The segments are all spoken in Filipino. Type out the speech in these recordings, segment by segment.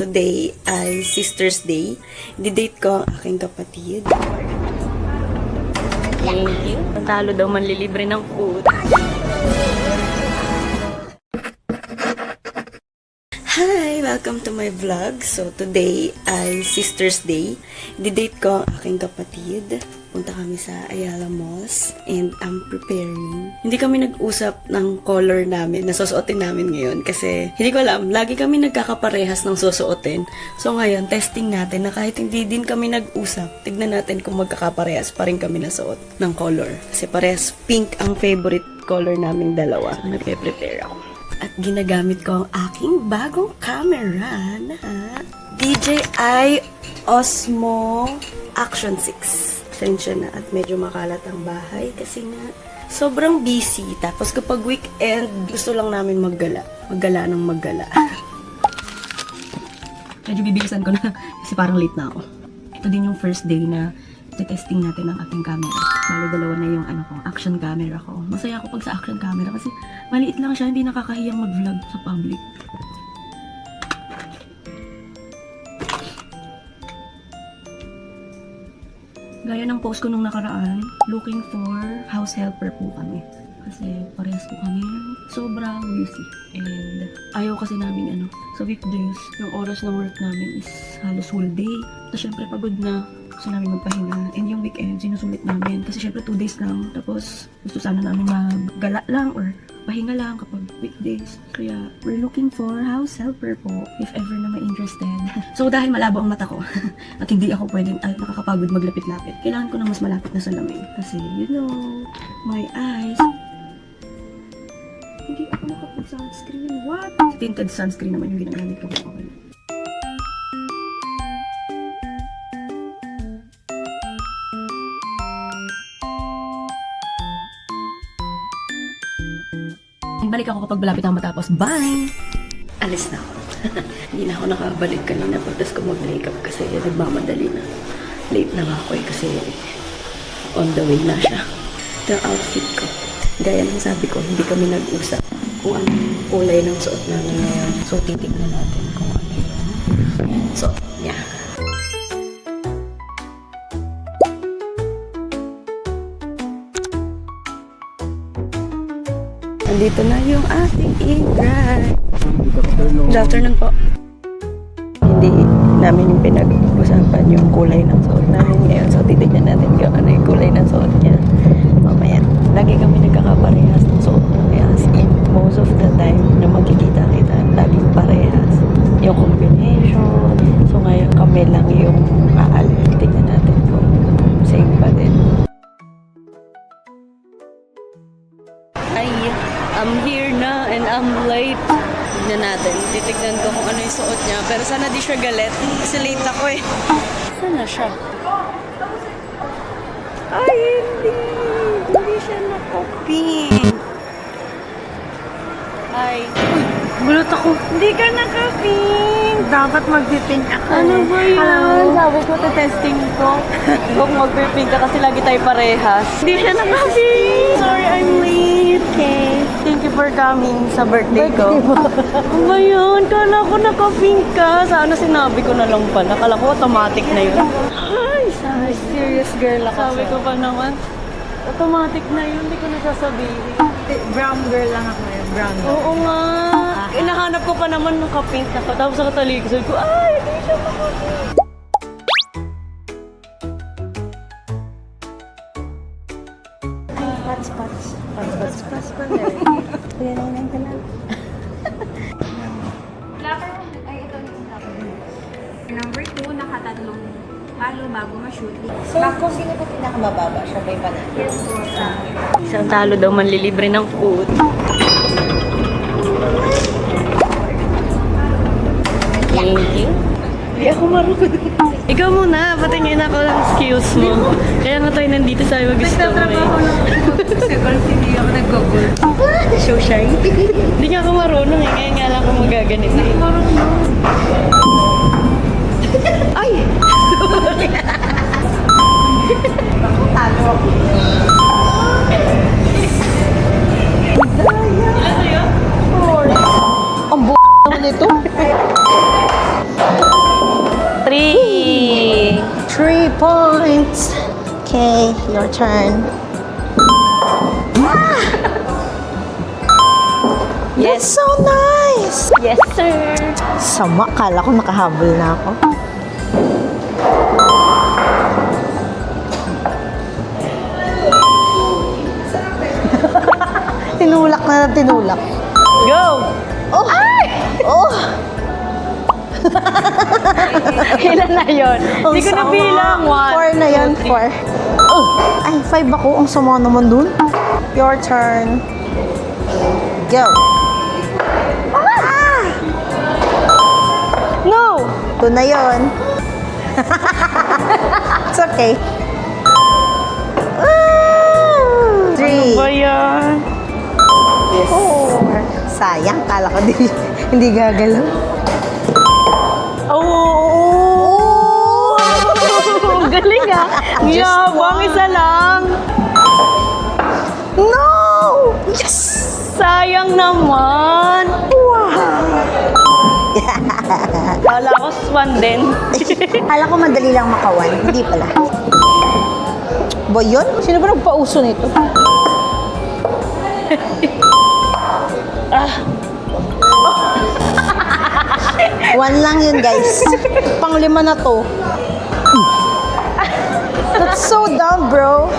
Today ay Sister's Day. Di-date ko ang aking kapatid. Thank you. Talo daw manlilibre ng food. Hi! Welcome to my vlog. So, today ay Sister's Day. Di-date ko ang aking kapatid. Punta kami sa Ayala Malls and I'm preparing. Hindi kami nag-usap ng color namin na susuotin namin ngayon kasi hindi ko alam, lagi kami nagkakaparehas ng susuotin. So ngayon, testing natin na kahit hindi din kami nag-usap, tignan natin kung magkakaparehas pa rin kami nasuot ng color. Kasi parehas pink ang favorite color naming dalawa. So nagpe-prepare ako. At ginagamit ko ang aking bagong camera na DJI Osmo Action 6. Pasensya na at medyo makalat ang bahay kasi nga sobrang busy. Tapos kapag weekend, gusto lang namin maggala. Maggala ng maggala. Medyo bibilisan ko na kasi parang late na ako. Ito din yung first day na testing natin ang ating camera. Bali, dalawa na yung action camera ko. Masaya ako pag sa action camera kasi maliit lang siya, hindi nakakahiyang mag-vlog sa public. Gaya ng post ko nung nakaraan, looking for house helper po kami. Kasi parehas po kami sobrang busy. And ayaw kasi namin sa weekdays, yung oras ng work namin is halos whole day. Tapos syempre pagod na, gusto namin magpahinga. And yung weekend, sinusulit namin. Kasi syempre 2 days lang. Tapos gusto sana namin maggala lang or pahinga lang kapag weekdays. Kaya we're looking for house helper po if ever na may interested. So dahil malabo ang mata ko at hindi ako pwedeng nakakapagod maglapit-lapit, kailangan ko na mas malapit na salamin. Kasi you know, my eyes. Hindi ako nakapag-sunscreen. What? Tinted sunscreen naman yung ginagamit ko. Okay. Balik ako kapag malapit ako matapos. Bye! Alis na ako. Hindi na ako nakabalik kanina pagtas ko mag-makeup kasi nagmamadali na. Late na nga ako kasi on the way na siya. Ito ang outfit ko. Gaya ng sabi ko, hindi kami nag-usap kung ano kulay ng suot namin ngayon. So, titignan natin kung ano yung suot niya. Andito na yung ating Ingrid. Good afternoon po. Hindi namin pinag-usapan yung kulay ng suot namin ngayon. So, titignan natin kung ano yung kulay ng suot niya. Mamaya. Lagi kami nagkakaparehas ng suot niya. As in, most of the time na magkikita kita, laging parehas. Yung combination. So, ngayon kami lang yung aalin. Tignan natin kung same pa din. I'm here na and I'm late. Tignan natin. Titignan ko kung ano yung suot niya. Pero sana di siya galit. Kasi late ako eh. Saan na siya? Ay, hindi. Hindi siya nakapink. Ay. Uy, gulat ako. Hindi ka nakapink. Dapat mag-pink ako. Ano ba yan? Sabi ko, testing ko. Kung mag-pink ka kasi lagi tayo parehas. Hindi siya nakapink. Sorry, I'm late. Okay. Thank you for coming sa birthday ko. Ano ba yun? Kala ko naka-pink ka. Sana sinabi ko na lang pala. Kala ko automatic na yun. Ay, serious girl ako. Sabi ko pa naman, automatic na yun. Hindi ko nasasabihin. Brown girl lang ako ngayon. Brown girl. Oo nga. Inahanap ko pa naman naka-pink na ko. Tapos sa katalikod ko, ay, hindi siya naka-pink. Pats pa na rin. Kaya naman ka lang. Flapper, ay ito yung flapper. Number 2, nakatatlong palo bago ma-shoot. So, kung sino po pinakamababa, siya ba yung panalo? Yes po, sa Isang talo daw manlilibre ng food. Thank you. Hindi ako marunong. Ikaw muna, patingin ako ng skills mo. Kaya nga tayo nandito sa mag-gusto mo eh. kasi hindi ako nag-google. So shy. Hindi nga ako marunong eh. Kaya nga lang ako magaganit eh. Marunong. Ay! Talo ako. Ilan sa'yo? Ang naman ito. points. Okay, your turn. Yes. That's so nice. Yes, sir. Sama, kala ko nakahabol na ako. Tinulak na tinulak. Go! Oh! Oh! Ilan na yun? Ang Hindi ko na sama. bilang. 4 na yan, 4. Ay, 5 ako. Ang sama naman dun. Your turn. Go. Ah! No! 2 na yun. It's okay. 3. Ba yan? Yes. 4. Sayang, kala ko hindi gagalaw. Oh! Ang galing ah! Ang Just yabang, one. isa lang. No! Yes! Sayang naman. Wow! Kala ko swan din. Kala ko madali lang makawan. Hindi pala. Ba yun? Sino ba nagpauso nito? One lang yun, guys. Pang-5 na to. That's so dumb, bro.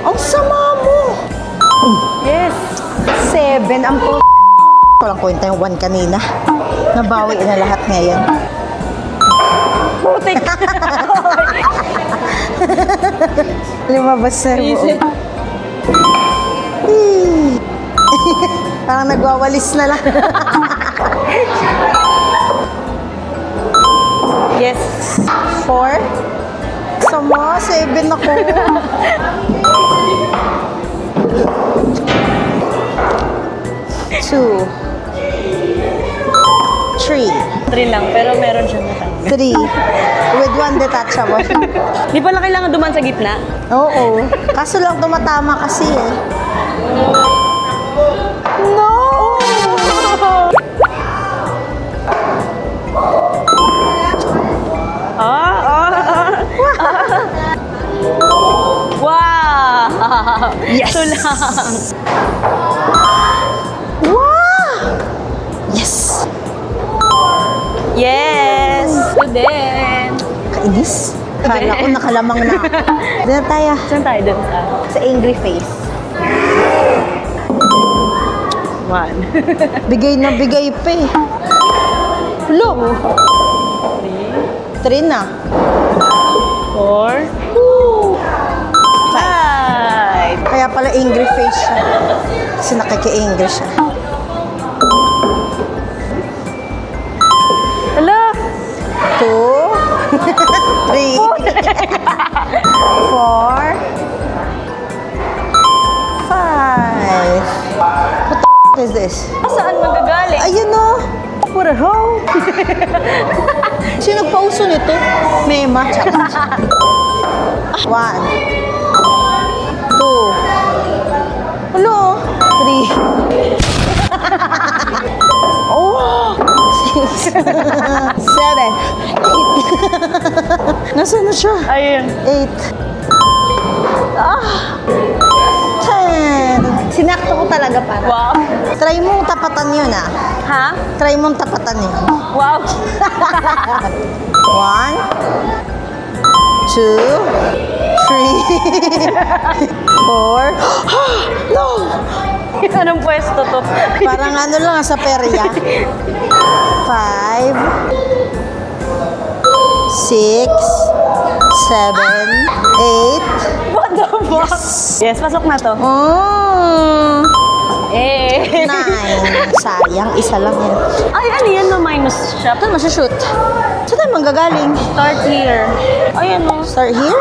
Ang sama mo. Yes. 7 ang po. Walang kwenta yung 1 kanina. Nabawi na lahat ngayon. Putik. Lumabas na yung buo. Parang nagwawalis na lang. Yes. 4. Sama, 7 ako. 2. 3. 3 lang, pero meron siyang natanggal. 3. With 1 detachable. Di pala kailangan duman sa gitna? Oo. Kaso lang tumatama kasi eh. No! Wow! Yes! Ito lang. Wow! Yes! Yes! Ito din. Kainis. Kala ko nakalamang na ako. Doon na tayo. Saan tayo dun sa? Sa angry face. 1. Bigay na bigay pa eh. Hello. 3 na. 4. 5. Kaya pala angry face siya. Kasi nakiki-angry siya. Hello? 2. 3. 4. 5. What the is this? Saan magagaling? Ayun o. What a hole. Sino nagpauso nito? Mema. 1. 2. Hello? 3. Oh! 6. 7. 8. Nasaan na siya? Ayun. 8. 10. Sinakto ko talaga para. Wow. Try mong tapatan yun ah. Ha? Try mong tapatan yun. Wow. 1, 2, 3, 4. No! Anong pwesto to? Parang ano lang sa perya. 5, 6, 7, 8. What the fuck? Yes, pasok na to. Oh, Eh. 9. Sayang, isa lang yan. Ay, ano yan? No minus siya. Saan masya-shoot? Saan tayo manggagaling? Start here. Ayan o. Start here?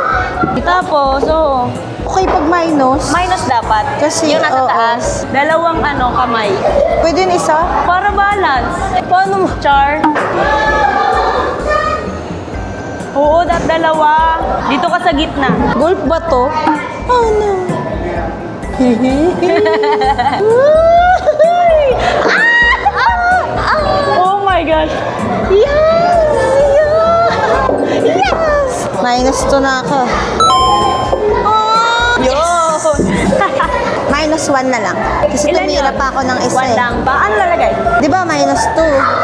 Tapos, oo. Okay pag minus. Minus dapat. Kasi, yung nasa oo. taas. Dalawang kamay. Pwede yun isa? Para balance. Paano mo? Char? Oo, dalawa. Dito ka sa gitna. Golf ba to? Oh no. Oh my gosh. Yes! Yes! -2 na ako. Oh! Yun! -1 na lang. Kasi Ilan tumira yun? pa ako ng isa 1 eh. lang ba? Ano lalagay? Di ba -2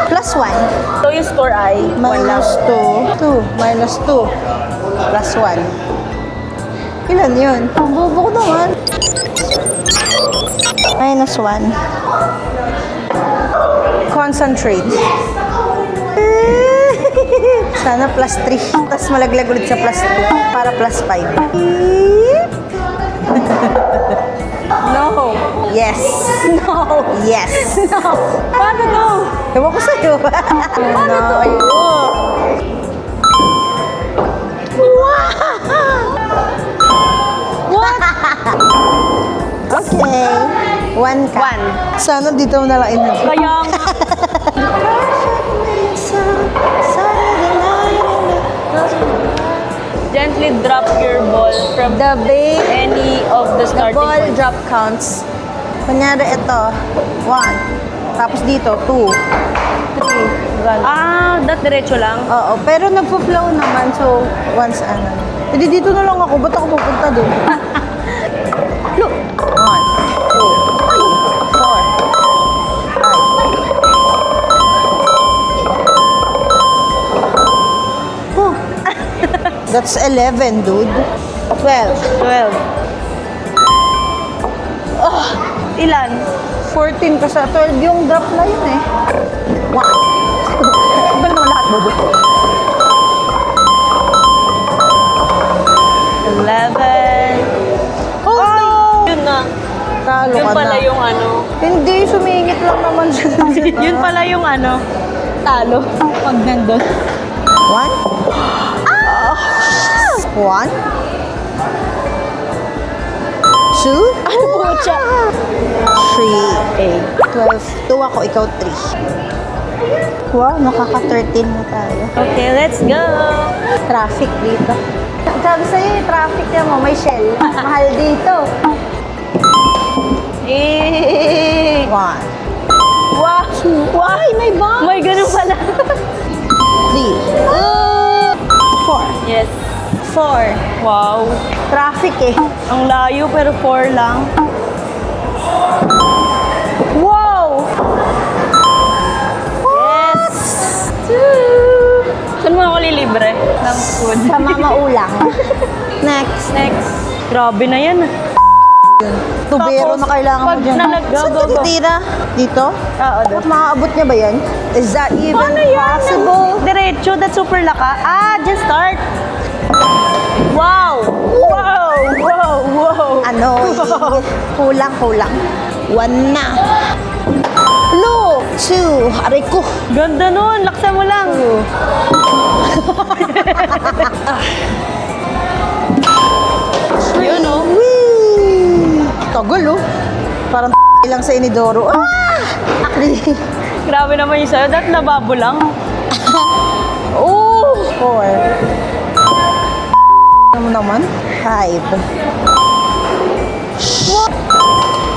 plus 1? So yung score ay 1 lang. -2 plus 1. Ilan yun? Ang bobo ko naman. -1. Concentrate. Sana plus 3. Tapos malaglag ulit sa plus 2 para plus 5. No! Yes. No! Yes. No! Paano to? Ewan ko sa'yo. Paano to? What? Okay. 1 ka. 1. Sana dito mo na lang inag. Kaya nga. Gently drop your ball from The base, any of the the starting ball points. drop counts. Kunyari ito, 1. Tapos dito, 2. 3. Ganun. Ah, that diretso lang? Oo, pero nagpo-flow naman. So, once ano. Hindi dito na lang ako. Ba't ako pupunta doon? Look. 1, 2, 3, 4, 5. That's 11, dude. 12. 12. Oh, ilan? 14 kasi 12 yung drop na yun eh. 1. Iba naman lahat, bobo. 11. Oh, Ay, no! yun na. Talo Yun ka pala na. yung ano. Hindi, sumingit lang naman siya. Yun pala yung ano. Talo. Pag nandun. 1. 1. 2. Ano po siya? 3. 12. 2 ako, ikaw 3. Wow, nakaka-13 na tayo. Okay, let's go. Traffic dito. Sabi sa'yo, yung traffic na mo, may shell. Mahal dito. Eh. 1. Wow. Why? May bomb. May ganun pala. 3. 4. Yes. 4. Wow. Traffic eh. Ang layo pero 4 lang. Wow! Yes! Saan mo ako lilibre ng food? Sa mama ulang. Next. Next. Grabe na yan. Tubero Tapos, na kailangan mo pag dyan. go, Saan go, ka go. titira? Dito? Oo, doon. Maaabot niya ba yan? Is that even Ano yan? possible? Diretso, that's super laka. Ah, just start. Wow! Wow! Wow! Wow! Ano? Kulang, kulang. 1 na. Look! 2. Aray ko. Ganda nun. Laksa mo lang. 3. Yun, oh. Whee! Tagal oh. Parang lang sa inidoro. Ah! 3. Grabe naman yung sa'yo. That nababo lang. Oh! 4. Ano naman? 5.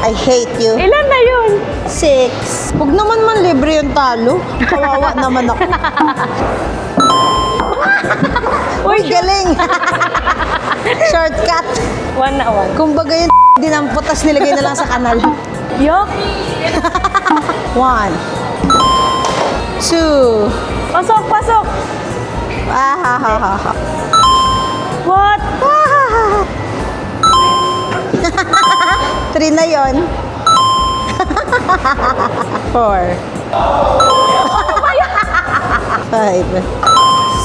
I hate you. Ilan na yun? 6. Huwag naman man libre yung talo. Kawawa naman ako. Uy, galing! Shortcut. 1 na 1. Kumbaga yung dinampot, tas nilagay na lang sa kanal. Yuck! 1. 2. Pasok, pasok! Ah, ha, ha, ha, ha. What? 3 na yon. 4. 5.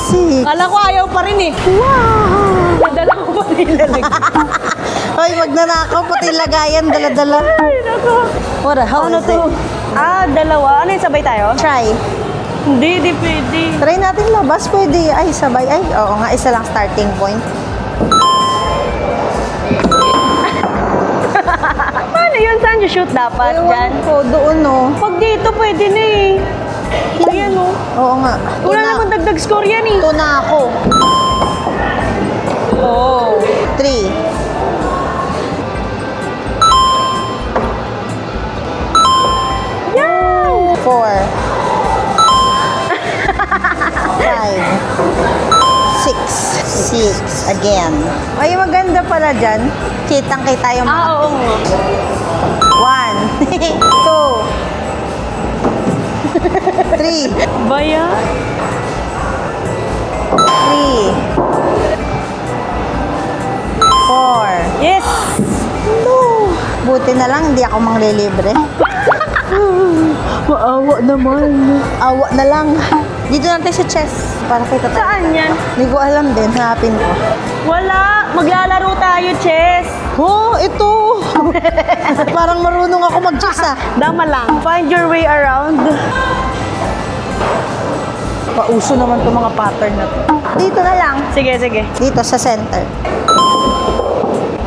6. Kala ko ayaw pa rin eh. Wow! Nadala ko pa nilalagay. Hoy, magnanakaw, pati lagayan, dala-dala. Ay, nako. What the hell Ano is to? it? Ah, dalawa. Ano yung sabay tayo? Try. Hindi, di pwede. Try natin labas, pwede. Ay, sabay. Ay, oo nga, isa lang starting point. Paano yun? Saan you shoot dapat? Dyan? Ewan ko, doon no. Pag dito, pwede na eh. Ayan o. Oo nga. Wala naman dagdag score yan eh. Ito na ako. Oh. 3. Yan! 4. 5. 6. 6 again. Ay, maganda pala dyan. Kitang-kita yung mga Oo nga. 1, 2, 3, Baya? 3, 4. Yes! No! Buti na lang, hindi ako manglilibre. Maawa naman. Awa na lang. Dito natin sa chess. Para kita tayo. Saan yan? Hindi ko alam din. Hanapin ko. Wala. Maglalaro tayo, chess. Oh, ito! Parang marunong ako mag-chess ah. Dama lang. Find your way around. Pauso naman itong mga pattern na to. Dito na lang. Sige, sige. Dito sa center.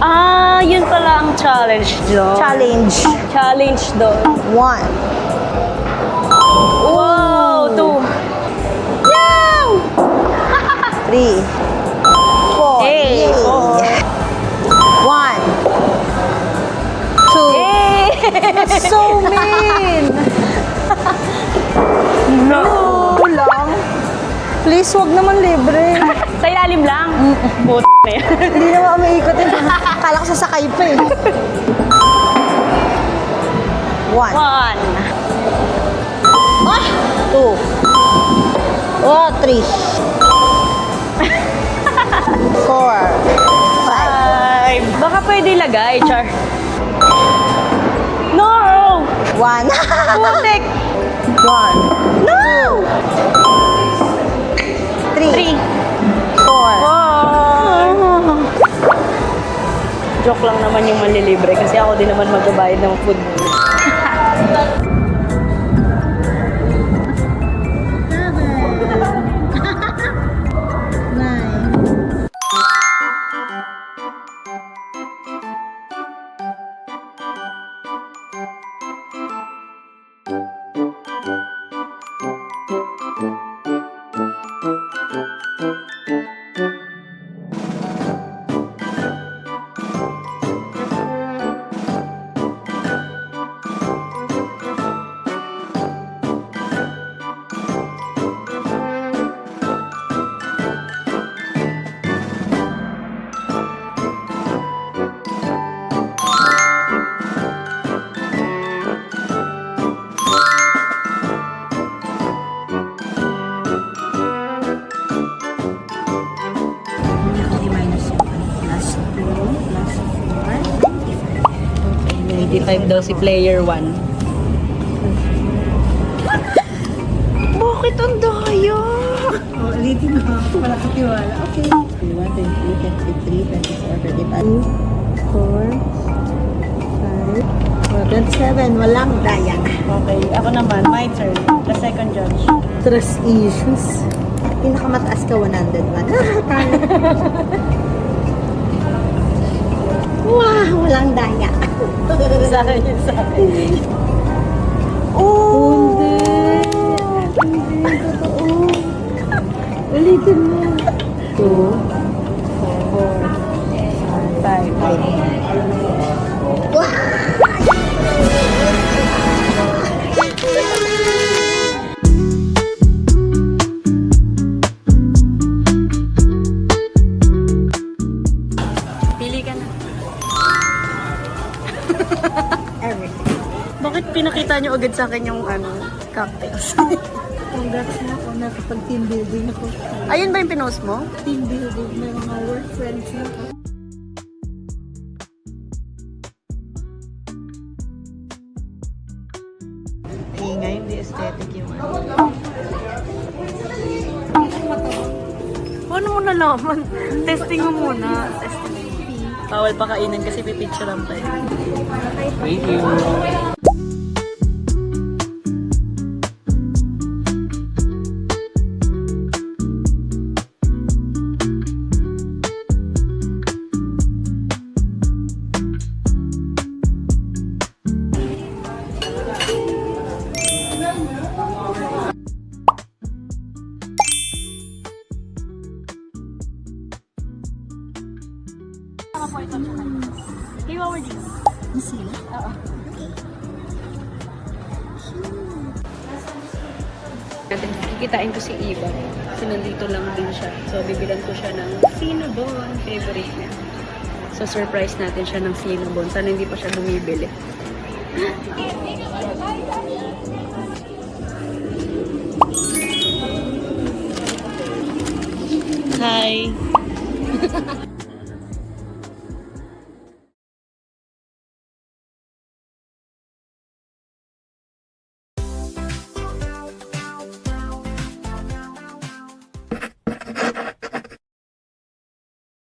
Ah, yun pala ang challenge doon. Challenge. Challenge doon. 1. Wow, 2. 3, 4. Hey, Yay! 4. 1, 2. Hey! So mean! No! Lang. Please, wag naman libre. Sa ilalim lang. Buti na yan. Hindi naman umiikot yun. Kala ko sasakay pa eh. 1, 1. 2. Oh, 3. 4. 5. 5. Baka pwede ilagay, Char. No! 1. Putik! 1. No! 3. 3. 4. Wow! Joke lang naman yung manlilibre kasi ako din naman magbabayad ng food. $95 daw si player 1. Bakit ang daya? Oh, ulitin mo. Wala ka tiwala. Okay. 21, 22, 23, 24, 5, 27. Walang daya. Okay, ako naman, my turn. The second judge. Trust issues. Pinakamataas ka, 101. Wow, walang daya. Sa akin yun, sa akin. Oh! Hindi. Hindi, totoo. Ulitin mo. 2, 4, 5. Pili ka na. Everything. Bakit pinakita nyo agad sa akin yung cocktails? Congrats na ako. Nakapag-team building ako. Ayun ba yung pinost mo? Team building. May mga work friends na ako. Ingay, hindi aesthetic yung Paano mo nalaman? Testing mo muna. Testing. Bawal pa kainan kasi pipicture lang tayo. Thank you. Hiwa mo din. Masila? Oo. Okay. kikitain ko si Iba. Kasi nandito lang din siya. So, bibilan ko siya ng Cinnabon. Favorite niya. So, surprise natin siya ng Cinnabon. Sana hindi pa siya bumibili. Hi!